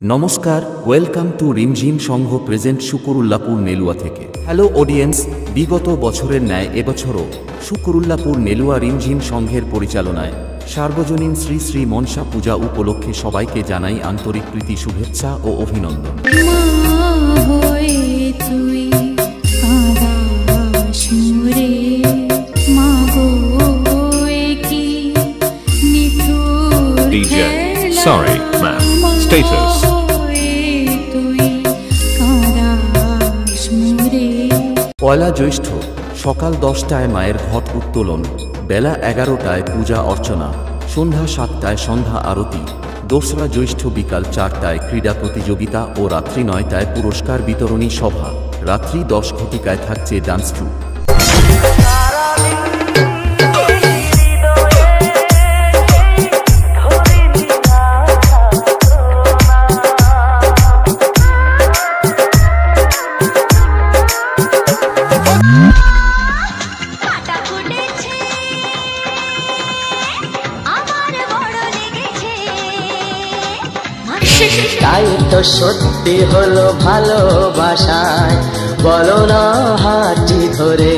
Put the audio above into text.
নমস্কার, welcome to Rimjhim Sangha present Shukurullapur Nelua থেকে। Hello audience, বিগত বছরের ন্যায় এবছরও শুকুরুল্লাপুর নেলুয়া রিমঝিম সংঘের পরিচালনায় সার্বজনীন শ্রী শ্রী মনসা পূজা উপলক্ষে সবাইকে জানাই আন্তরিক প্রীতি, শুভেচ্ছা ও অভিনন্দন। DJ, sorry, ma'am. Status. পয়লা জ্যৈষ্ঠ সকাল 10টায় মায়ের ঘট উত্তোলন, বেলা 11টায় পূজা অর্চনা, সন্ধ্যা 7টায় সন্ধ্যা আরতি, দোসরা জ্যৈষ্ঠ বিকাল 4টায় ক্রীড়া প্রতিযোগিতা ও রাত্রি 9টায় পুরস্কার বিতরণী সভা। রাত্রি 10 ঘটিকায় থাকছে ডান্স ট্রুপ। তাই তো সত্যি হলো ভালোবাসায়, বলো না হাতটি ধরে।